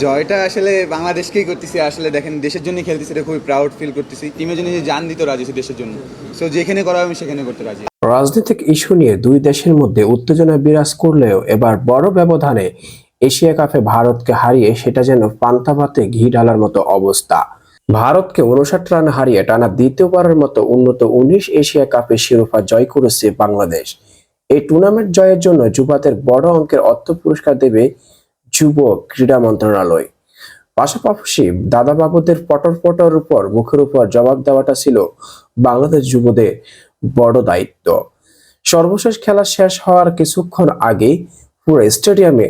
জয়টা আসলে বাংলাদেশকেই করতেছি। আসলে দেখেন, দেশের জন্য খেলতেছি, এটা খুবই প্রাউড ফিল করতেছি। টিমের জন্য যে জান দিতে রাজি আছি দেশের জন্য। সো যেখানে করা হবে আমি সেখানে করতে রাজি। রাজনৈতিক ইস্যু নিয়ে দুই দেশের মধ্যে উত্তেজনা বিরাজ করলেও এবার বড় ব্যবধানে এশিয়া কাপে ভারতকে হারিয়ে সেটা যেন পান্তা ভাতে ঘি ঢালার মতো অবস্থা। ভারতকে 59 রান হারিয়ে টানা দ্বিতীয়বারের মতো উন্নত 19 এশিয়া কাপে শিরোপা জয় করেছে বাংলাদেশ। এই টুর্নামেন্ট জয়ের জন্য যুবাদের বড় অঙ্কের অর্থ পুরস্কার দেবে যুব ক্রীড়া মন্ত্রণালয়। পাশাপাশি দাদা বাবুদের পটর পটর উপর মুখের উপর জবাব দেওয়াটা ছিল বাংলাদেশ যুবদের বড় দায়িত্ব। সর্বশেষ খেলা শেষ হওয়ার কিছুক্ষণ আগেই পুরো স্টেডিয়ামে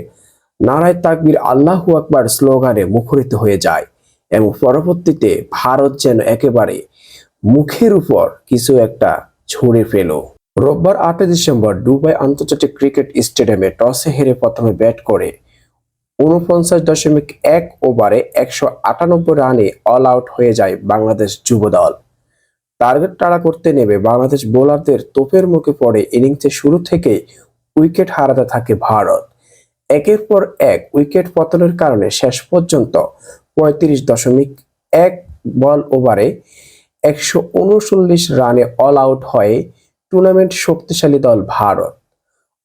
নারায়ে তাকবীর আল্লাহু আকবার স্লোগানে মুখরিত হয়ে যায় এবং পরবর্তীতে ভারত যেন একেবারে মুখের উপর কিছু একটা ছুঁড়ে ফেল। রোববার 8 ডিসেম্বর দুবাই আন্তর্জাতিক ক্রিকেট স্টেডিয়ামে টসে হেরে প্রথমে ব্যাট করে 49.1 ওভারে 198 রানে অল আউট হয়ে যায় বাংলাদেশ যুব দল। টার্গেট তাড়া করতে নেমে বাংলাদেশ বোলারদের তোপের মুখে পড়ে ইনিংসের শুরু থেকেই উইকেট হারাতে থাকে ভারত। একের পর এক উইকেট পতনের কারণে শেষ পর্যন্ত 35.1 বল ওভারে 139 রানে অল আউট হয়ে টুর্নামেন্ট শক্তিশালী দল ভারত।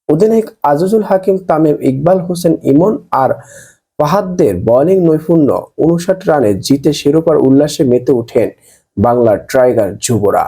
অধিনায়ক আজিজুল হাকিম, তামিম ইকবাল হোসেন ইমন আর ফাহাদদের বোলিং নৈপুণ্য 59 রানে জিতে শিরোপার উল্লাসে মেতে ওঠেন বাংলার টাইগার যুবরা।